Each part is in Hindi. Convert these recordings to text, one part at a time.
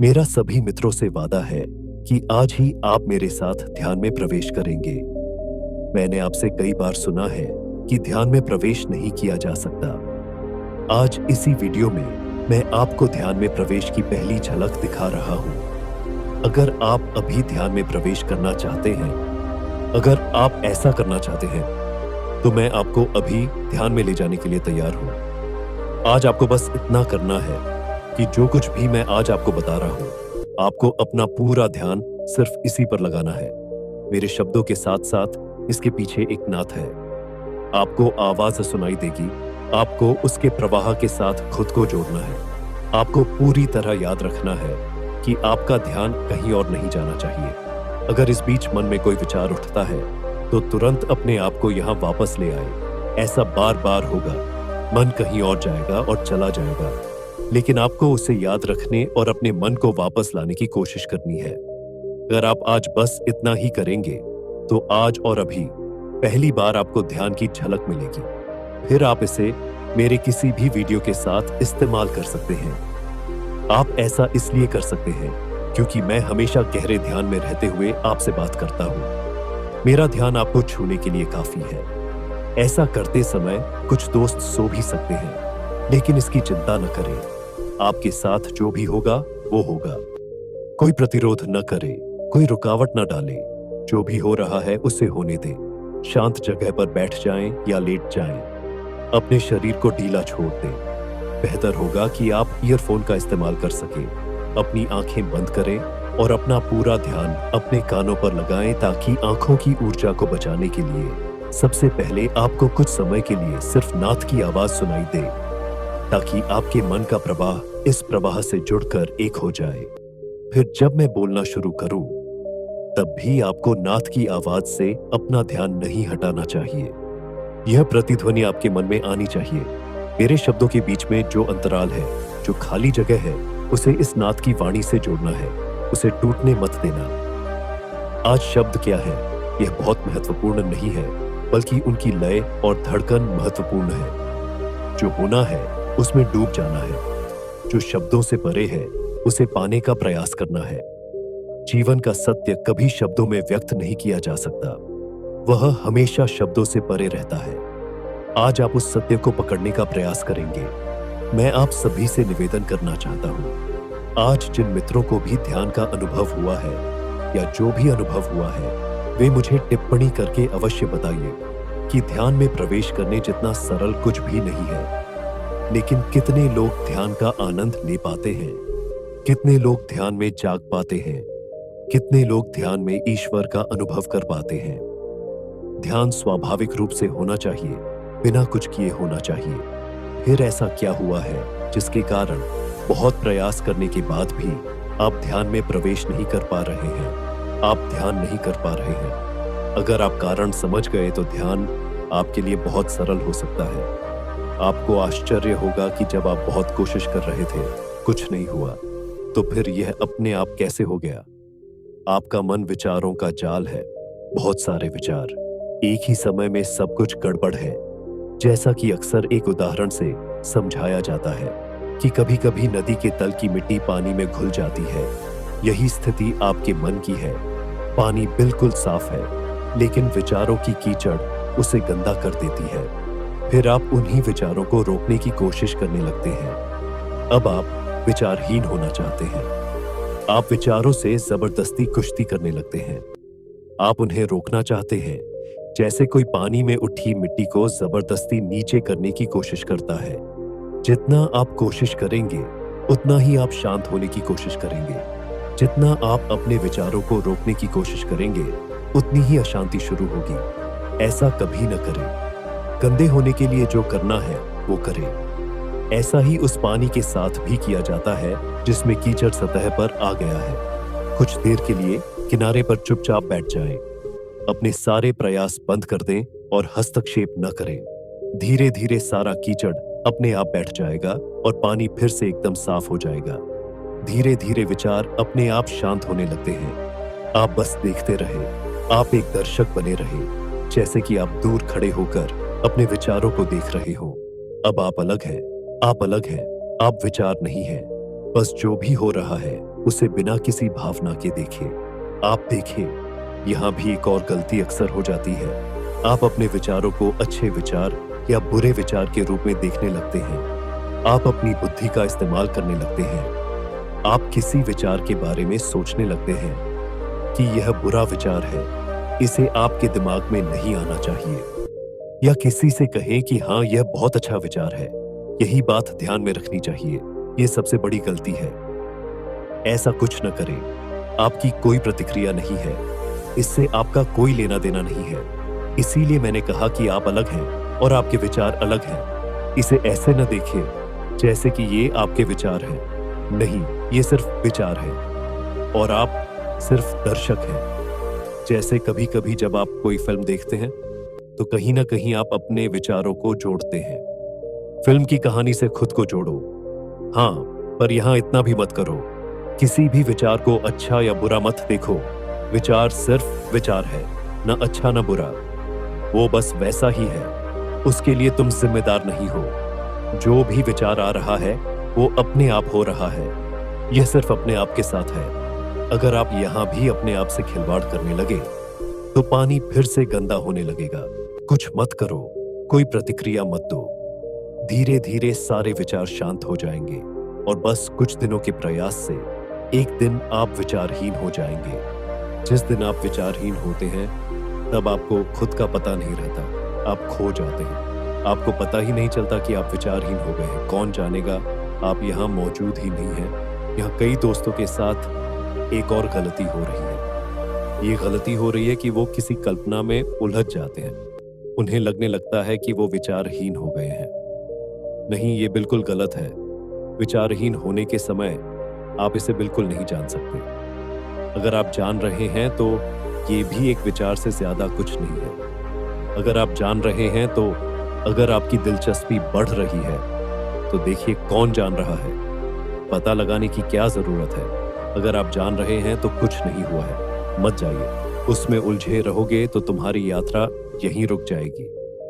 मेरा सभी मित्रों से वादा है कि आज ही आप मेरे साथ ध्यान में प्रवेश करेंगे। मैंने आपसे कई बार सुना है कि ध्यान में प्रवेश नहीं किया जा सकता। आज इसी वीडियो में मैं आपको ध्यान में प्रवेश की पहली झलक दिखा रहा हूं। अगर आप अभी ध्यान में प्रवेश करना चाहते हैं, अगर आप ऐसा करना चाहते हैं, तो मैं आपको अभी ध्यान में ले जाने के लिए तैयार हूं। आज आपको बस इतना करना है कि जो कुछ भी मैं आज आपको बता रहा हूं, आपको अपना पूरा ध्यान सिर्फ इसी पर लगाना है। मेरे शब्दों के साथ साथ इसके पीछे एक नात है। आपको आवाज सुनाई देगी, आपको उसके प्रवाह के साथ खुद को जोड़ना है। आपको पूरी तरह याद रखना है कि आपका ध्यान कहीं और नहीं जाना चाहिए। अगर इस बीच मन में कोई विचार उठता है तो तुरंत अपने आप को यहां वापस ले आए। ऐसा बार बार होगा, मन कहीं और जाएगा और चला जाएगा, लेकिन आपको उसे याद रखने और अपने मन को वापस लाने की कोशिश करनी है। अगर आप आज बस इतना ही करेंगे तो आज और अभी पहली बार आपको ध्यान की झलक मिलेगी। फिर आप इसे मेरे किसी भी वीडियो के साथ इस्तेमाल कर सकते हैं। आप ऐसा इसलिए कर सकते हैं क्योंकि मैं हमेशा गहरे ध्यान में रहते हुए आपसे बात करता हूं। मेरा ध्यान आपको छूने के लिए काफी है। ऐसा करते समय कुछ दोस्त सो भी सकते हैं, लेकिन इसकी चिंता न करें। आपके साथ जो भी होगा वो होगा। कोई प्रतिरोध न करे, कोई रुकावट न डाले। जो भी हो रहा है उसे होने दें। शांत जगह पर बैठ जाएं या लेट जाएं। अपने शरीर को ढीला छोड़ दें। बेहतर होगा कि आप ईयरफोन का इस्तेमाल कर सकें। अपनी आंखें बंद करें और अपना पूरा ध्यान अपने कानों पर लगाएं ताकि आंखों की ऊर्जा को बचाने के लिए सबसे पहले आपको कुछ समय के लिए सिर्फ नाद की आवाज सुनाई दे, ताकि आपके मन का प्रवाह इस प्रवाह से जुड़कर एक हो जाए। फिर जब मैं बोलना शुरू करूं, तब भी आपको नाद की आवाज से अपना ध्यान नहीं हटाना चाहिए। यह प्रतिध्वनि आपके मन में आनी चाहिए। मेरे शब्दों के बीच में जो अंतराल है, जो खाली जगह है, उसे इस नाद की वाणी से जोड़ना है। उसे टूटने मत देना। आज शब्द क्या है, यह बहुत महत्वपूर्ण नहीं है, बल्कि उनकी लय और धड़कन महत्वपूर्ण है। जो होना है उसमें डूब जाना है। जो शब्दों से परे है उसे पाने का प्रयास करना है। जीवन का सत्य कभी शब्दों में व्यक्त नहीं किया जा सकता। वह हमेशा शब्दों से परे रहता है। आज आप उस सत्य को पकड़ने का प्रयास करेंगे। मैं आप सभी से निवेदन करना चाहता हूं। आज जिन मित्रों को भी ध्यान का अनुभव हुआ है या जो भी अनुभव हुआ है, वे मुझे टिप्पणी करके अवश्य बताइए कि ध्यान में प्रवेश करने जितना सरल कुछ भी नहीं है। लेकिन कितने लोग ध्यान का आनंद ले पाते हैं, कितने लोग ध्यान में जाग पाते हैं, कितने लोग ध्यान में ईश्वर का अनुभव कर पाते हैं। ध्यान स्वाभाविक रूप से होना चाहिए, बिना कुछ किए होना चाहिए। फिर ऐसा क्या हुआ है जिसके कारण बहुत प्रयास करने के बाद भी आप ध्यान में प्रवेश नहीं कर पा रहे हैं? आप ध्यान नहीं कर पा रहे हैं। अगर आप कारण समझ गए तो ध्यान आपके लिए बहुत सरल हो सकता है। आपको आश्चर्य होगा कि जब आप बहुत कोशिश कर रहे थे, कुछ नहीं हुआ, तो फिर यह अपने आप कैसे हो गया? आपका मन विचारों का जाल है, बहुत सारे विचार। एक ही समय में सब कुछ गड़बड़ है। जैसा कि अक्सर एक उदाहरण से समझाया जाता है कि कभी-कभी नदी के तल की मिट्टी पानी में घुल जाती है। यही स्थिति आपके मन की है। पानी बिल्कुल साफ है, लेकिन विचारों की कीचड़ उसे गंदा कर देती है। फिर आप उन्हीं विचारों को रोकने की कोशिश करने लगते हैं। अब आप विचारहीन होना चाहते हैं। आप विचारों से जबरदस्ती कुश्ती करने लगते हैं। आप उन्हें रोकना चाहते हैं, जैसे कोई पानी में उठी मिट्टी को जबरदस्ती नीचे करने की कोशिश करता है। जितना आप कोशिश करेंगे, उतना ही आप शांत होने की कोशिश करेंगे। जितना आप अपने विचारों को रोकने की कोशिश करेंगे, उतनी ही अशांति शुरू होगी। ऐसा कभी न करें। गंदे होने के लिए जो करना है वो करें। ऐसा ही उस पानी के साथ भी किया जाता है जिसमें कीचड़ सतह पर आ गया है। कुछ देर के लिए किनारे पर चुपचाप बैठ जाएं। अपने सारे प्रयास बंद कर दें और हस्तक्षेप न करें। धीरे धीरे सारा कीचड़ अपने आप बैठ जाएगा और पानी फिर से एकदम साफ हो जाएगा। धीरे धीरे विचार अपने आप शांत होने लगते हैं। आप बस देखते रहे। आप एक दर्शक बने रहे, जैसे कि आप दूर खड़े होकर अपने विचारों को देख रहे हो। अब आप अलग हैं, आप अलग हैं, आप विचार नहीं हैं। बस जो भी हो रहा है उसे बिना किसी भावना के देखें। आप देखें, यहाँ भी एक और गलती अक्सर हो जाती है। आप अपने विचारों को अच्छे विचार या बुरे विचार के रूप में देखने लगते हैं। आप अपनी बुद्धि का इस्तेमाल करने लगते हैं। आप किसी विचार के बारे में सोचने लगते हैं कि यह बुरा विचार है, इसे आपके दिमाग में नहीं आना चाहिए। या किसी से कहें कि हाँ, यह बहुत अच्छा विचार है, यही बात ध्यान में रखनी चाहिए। यह सबसे बड़ी गलती है। ऐसा कुछ न करें। आपकी कोई प्रतिक्रिया नहीं है, इससे आपका कोई लेना देना नहीं है। इसीलिए मैंने कहा कि आप अलग हैं और आपके विचार अलग हैं। इसे ऐसे न देखें जैसे कि ये आपके विचार हैं। नहीं, ये सिर्फ विचार है और आप सिर्फ दर्शक हैं। जैसे कभी कभी जब आप कोई फिल्म देखते हैं तो कहीं ना कहीं आप अपने विचारों को जोड़ते हैं। फिल्म की कहानी से खुद को जोड़ो। हाँ, पर यहां इतना भी मत करो। किसी भी विचार को अच्छा या बुरा मत देखो। विचार सिर्फ विचार है, न अच्छा न बुरा। वो बस वैसा ही है, उसके लिए तुम जिम्मेदार नहीं हो। जो भी विचार आ रहा है वो अपने आप हो रहा है। यह सिर्फ अपने आप के साथ है। अगर आप यहां भी अपने आप से खिलवाड़ करने लगे तो पानी फिर से गंदा होने लगेगा। कुछ मत करो, कोई प्रतिक्रिया मत दो। धीरे धीरे सारे विचार शांत हो जाएंगे और बस कुछ दिनों के प्रयास से एक दिन आप विचारहीन हो जाएंगे। जिस दिन आप विचारहीन होते हैं तब आपको खुद का पता नहीं रहता। आप खो जाते हैं। आपको पता ही नहीं चलता कि आप विचारहीन हो गए हैं। कौन जानेगा, आप यहाँ मौजूद ही नहीं हैं। यहाँ कई दोस्तों के साथ एक और गलती हो रही है। ये गलती हो रही है कि वो किसी कल्पना में उलझ जाते हैं। उन्हें लगने लगता है कि वो विचारहीन हो गए हैं। नहीं, ये बिल्कुल गलत है। विचारहीन होने के समय आप इसे बिल्कुल नहीं जान सकते। अगर आप जान रहे हैं तो ये भी एक विचार से ज्यादा कुछ नहीं है। अगर आप जान रहे हैं तो अगर आपकी दिलचस्पी बढ़ रही है तो देखिए कौन जान रहा है। पता लगाने की क्या जरूरत है। अगर आप जान रहे हैं तो कुछ नहीं हुआ है, मत जाइए। उसमें उलझे रहोगे तो तुम्हारी यात्रा यहीं रुक जाएगी।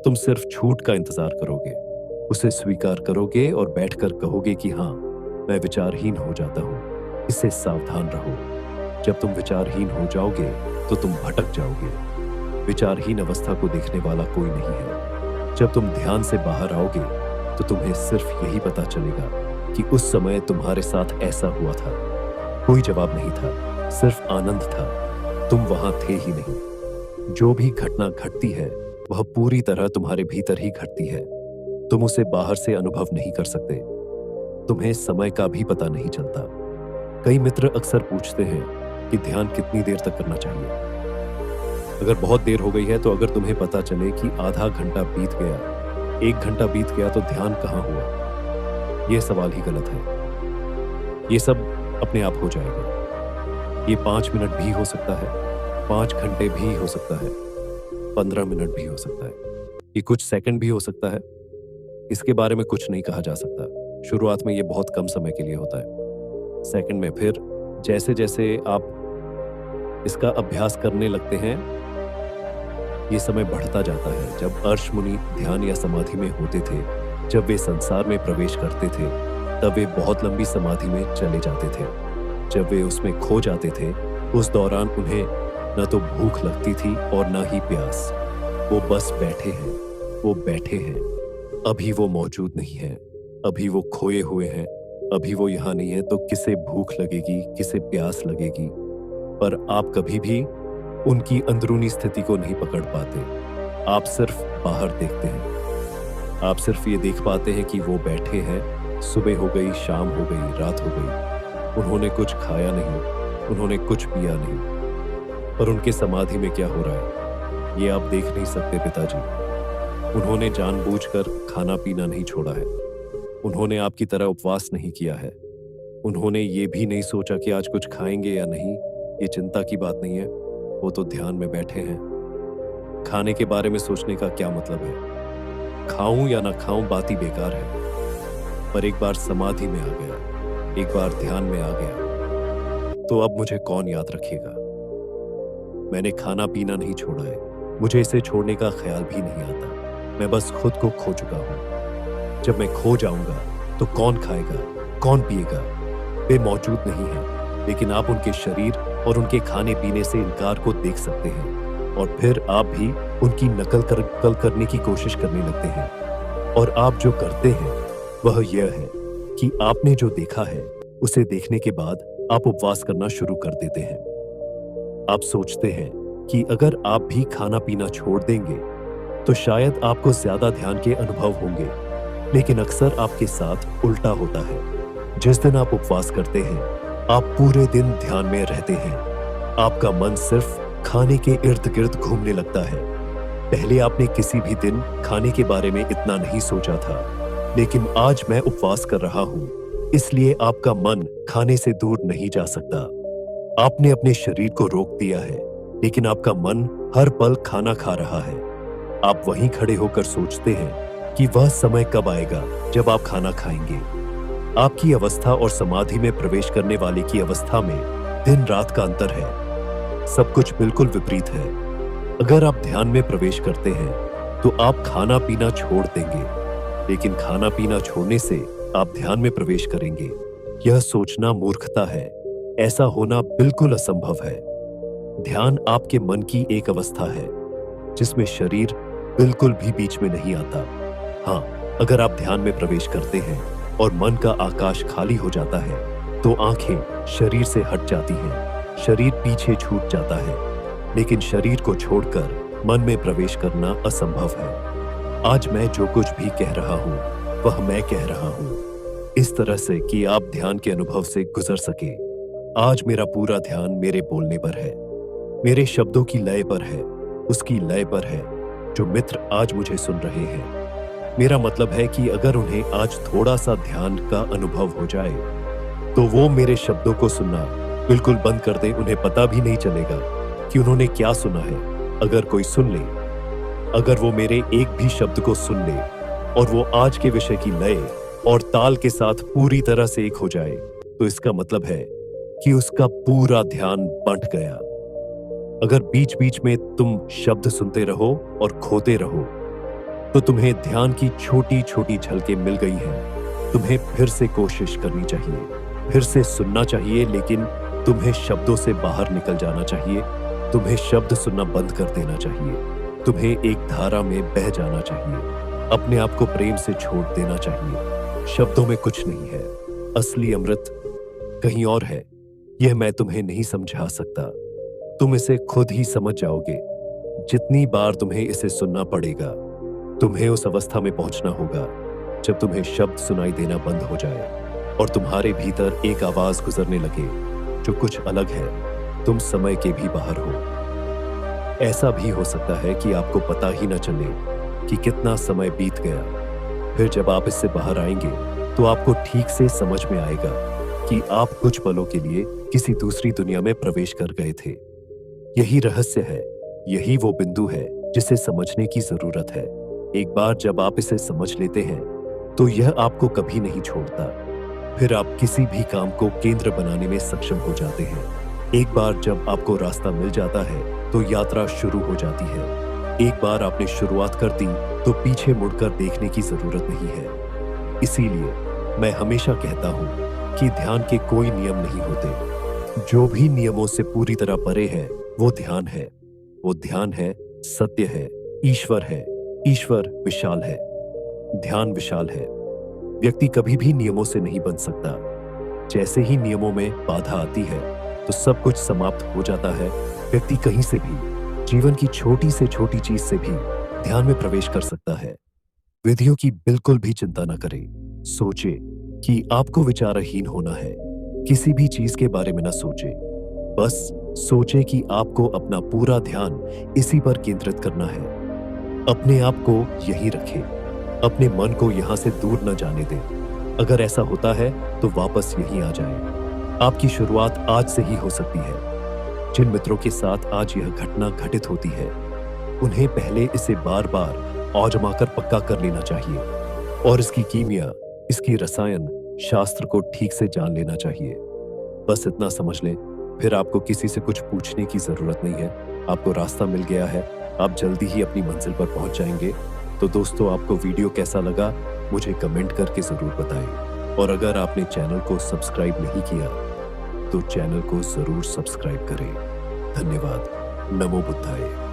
तुम सिर्फ छूट का इंतजार करोगे, उसे स्वीकार करोगे और बैठकर कहोगे कि हाँ, मैं विचारहीन हो जाता हूँ। इससे सावधान रहो। जब तुम विचारहीन हो जाओगे तो तुम भटक जाओगे। विचारहीन अवस्था को देखने वाला कोई नहीं है। जब तुम ध्यान से बाहर आओगे तो तुम्हें सिर्फ यही पता चलेगा कि उस समय तुम्हारे साथ ऐसा हुआ था। कोई जवाब नहीं था, सिर्फ आनंद था। तुम वहां थे ही नहीं। जो भी घटना घटती है वह पूरी तरह तुम्हारे भीतर ही घटती है। तुम उसे बाहर से अनुभव नहीं कर सकते। तुम्हें समय का भी पता नहीं चलता। कई मित्र अक्सर पूछते हैं कि ध्यान कितनी देर तक करना चाहिए। अगर बहुत देर हो गई है तो अगर तुम्हें पता चले कि आधा घंटा बीत गया, 1 घंटा बीत गया, तो ध्यान कहाँ हुआ? यह सवाल ही गलत है। ये सब अपने आप हो जाएगा। ये 5 मिनट भी हो सकता है, 5 घंटे भी हो सकता है, 15 मिनट भी हो सकता है, ये कुछ सेकंड भी हो सकता है। इसके बारे में कुछ नहीं कहा जा सकता। शुरुआत में ये बहुत कम समय के लिए होता है। सेकंड में फिर जैसे जैसे आप इसका अभ्यास करने लगते हैं ये समय बढ़ता जाता है। जब अर्ष मुनि ध्यान या समाधि में होते थे, जब वे संसार में प्रवेश करते थे, तब वे बहुत लंबी समाधि में चले जाते थे। जब वे उसमें खो जाते थे, उस दौरान उन्हें न तो भूख लगती थी और न ही प्यास। वो बस बैठे हैं, वो बैठे हैं। अभी वो मौजूद नहीं है, अभी वो खोए हुए हैं। अभी वो यहाँ नहीं है तो किसे भूख लगेगी, किसे प्यास लगेगी। पर आप कभी भी उनकी अंदरूनी स्थिति को नहीं पकड़ पाते। आप सिर्फ बाहर देखते हैं। आप सिर्फ ये देख पाते हैं कि वो बैठे हैं। सुबह हो गई, शाम हो गई, रात हो गई। उन्होंने कुछ खाया नहीं, उन्होंने कुछ पिया नहीं। पर उनके समाधि में क्या हो रहा है ये आप देख नहीं सकते पिताजी। उन्होंने जानबूझकर खाना पीना नहीं छोड़ा है। उन्होंने आपकी तरह उपवास नहीं किया है। उन्होंने ये भी नहीं सोचा कि आज कुछ खाएंगे या नहीं। ये चिंता की बात नहीं है। वो तो ध्यान में बैठे हैं। खाने के बारे में सोचने का क्या मतलब है? खाऊं या ना खाऊं बात ही बेकार है। पर एक बार समाधि में आ गया, एक बार ध्यान में आ गया, तो अब मुझे कौन याद रखेगा? मैंने खाना पीना नहीं छोड़ा है। मुझे इसे छोड़ने का ख्याल भी नहीं आता। मैं बस खुद को खो चुका हूं। जब मैं खो जाऊंगा तो कौन खाएगा, कौन पिएगा? वे मौजूद नहीं है, लेकिन आप उनके शरीर और उनके खाने पीने से इनकार को देख सकते हैं और फिर आप भी उनकी नकल करने की कोशिश करने लगते हैं। और आप जो करते हैं वह यह है कि आपने जो देखा है उसे देखने के बाद आप उपवास करना शुरू कर देते हैं। आप सोचते हैं कि अगर आप भी खाना पीना छोड़ देंगे तो शायद आपको ज्यादा ध्यान के अनुभव होंगे, लेकिन अक्सर आपके साथ उल्टा होता है। जिस दिन आप उपवास करते हैं आप पूरे दिन ध्यान में रहते हैं। आपका मन सिर्फ खाने के इर्द गिर्द घूमने लगता है। पहले आपने किसी भी दिन खाने के बारे में इतना नहीं सोचा था, लेकिन आज मैं उपवास कर रहा हूं, इसलिए आपका मन खाने से दूर नहीं जा सकता। आपने अपने शरीर को रोक दिया है, लेकिन आपका मन हर पल खाना खा रहा है। आप वहीं खड़े होकर सोचते हैं कि वह समय कब आएगा जब आप खाना खाएंगे। आपकी अवस्था और समाधि में प्रवेश करने वाले की अवस्था में दिन रात का अंतर है। सब कुछ बिल्कुल विपरीत है। अगर आप ध्यान में प्रवेश करते हैं तो आप खाना पीना छोड़ देंगे, लेकिन खाना पीना छोड़ने से आप ध्यान में प्रवेश करेंगे। यह सोचना मूर्खता है। ऐसा होना बिल्कुल असंभव है। ध्यान आपके मन की एक अवस्था है जिसमें शरीर बिल्कुल भी बीच में नहीं आता। हाँ, अगर आप ध्यान में प्रवेश करते हैं और मन का आकाश खाली हो जाता है तो आंखें शरीर से हट जाती हैं, शरीर पीछे छूट जाता है, लेकिन शरीर को छोड़कर मन में प्रवेश करना असंभव है। आज मैं जो कुछ भी कह रहा हूं वह मैं कह रहा हूं इस तरह से कि आप ध्यान के अनुभव से गुजर सके। आज मेरा पूरा ध्यान मेरे बोलने पर है, मेरे शब्दों की लय पर है, उसकी लय पर है जो मित्र आज मुझे सुन रहे हैं। मेरा मतलब है कि अगर उन्हें आज थोड़ा सा ध्यान का अनुभव हो जाए तो वो मेरे शब्दों को सुनना बिल्कुल बंद कर दें। उन्हें पता भी नहीं चलेगा कि उन्होंने क्या सुना है। अगर कोई सुन ले, अगर वो मेरे एक भी शब्द को सुन ले और वो आज के विषय की लय और ताल के साथ पूरी तरह से एक हो जाए, तो इसका मतलब है कि उसका पूरा ध्यान बंट गया। अगर बीच बीच में तुम शब्द सुनते रहो और खोते रहो तो तुम्हें ध्यान की छोटी छोटी झलकें मिल गई हैं। तुम्हें फिर से कोशिश करनी चाहिए, फिर से सुनना चाहिए, लेकिन तुम्हें शब्दों से बाहर निकल जाना चाहिए। तुम्हें शब्द सुनना बंद कर देना चाहिए। तुम्हें एक धारा में बह जाना चाहिए। अपने आप को प्रेम से छोड़ देना चाहिए। शब्दों में कुछ नहीं है। असली अमृत कहीं और है। यह मैं तुम्हें नहीं समझा सकता। तुम इसे खुद ही समझ जाओगे जितनी बार तुम्हें इसे सुनना पड़ेगा। तुम्हें उस अवस्था में पहुंचना होगा जब तुम्हें शब्द सुनाई देना बंद हो जाए और तुम्हारे भीतर एक आवाज गुजरने लगे जो कुछ अलग है। तुम समय के भी बाहर हो। ऐसा भी हो सकता है कि आपको पता ही न चले कि कितना समय बीत गया। फिर जब आप इससे बाहर आएंगे तो आपको ठीक से समझ में आएगा कि आप कुछ पलों के लिए किसी दूसरी दुनिया में प्रवेश कर गए थे। यही रहस्य है, यही वो बिंदु है जिसे समझने की जरूरत है। एक बार जब आप इसे समझ लेते हैं तो यह आपको कभी नहीं छोड़ता। फिर आप किसी भी काम को केंद्र बनाने में सक्षम हो जाते हैं। एक बार जब आपको रास्ता मिल जाता है तो यात्रा शुरू हो जाती है। एक बार आपने शुरुआत कर दी तो पीछे मुड़कर देखने की जरूरत नहीं है। इसीलिए मैं हमेशा कहता हूं कि ध्यान के कोई नियम नहीं होते। जो भी नियमों से पूरी तरह परे है वो ध्यान है। वो ध्यान है, सत्य है, ईश्वर है। ईश्वर विशाल है, ध्यान विशाल है। व्यक्ति कभी भी नियमों से नहीं बन सकता। जैसे ही नियमों में बाधा आती है तो सब कुछ समाप्त हो जाता है। व्यक्ति कहीं से भी, जीवन की छोटी से छोटी चीज से भी ध्यान में प्रवेश कर सकता है। विधियों की बिल्कुल भी चिंता न करें। सोचे कि आपको विचारहीन होना है। किसी भी चीज के बारे में न सोचे। बस सोचे कि आपको अपना पूरा ध्यान इसी पर केंद्रित करना है। अपने आप को यहीं रखें। अपने मन को यहां से दूर न जाने दें। अगर ऐसा होता है तो वापस यहीं आ जाएं। आपकी शुरुआत आज से ही हो सकती है। जिन मित्रों के साथ आज यह घटना घटित होती है उन्हें पहले इसे बार बार आजमाकर पक्का कर लेना चाहिए और इसकी कीमिया, इसकी रसायन शास्त्र को ठीक से जान लेना चाहिए। बस इतना समझ लें, फिर आपको किसी से कुछ पूछने की जरूरत नहीं है। आपको रास्ता मिल गया है। आप जल्दी ही अपनी मंजिल पर पहुंच जाएंगे। तो दोस्तों, आपको वीडियो कैसा लगा मुझे कमेंट करके जरूर बताएं। और अगर आपने चैनल को सब्सक्राइब नहीं किया तो चैनल को जरूर सब्सक्राइब करें। धन्यवाद। नमो बुद्धाय।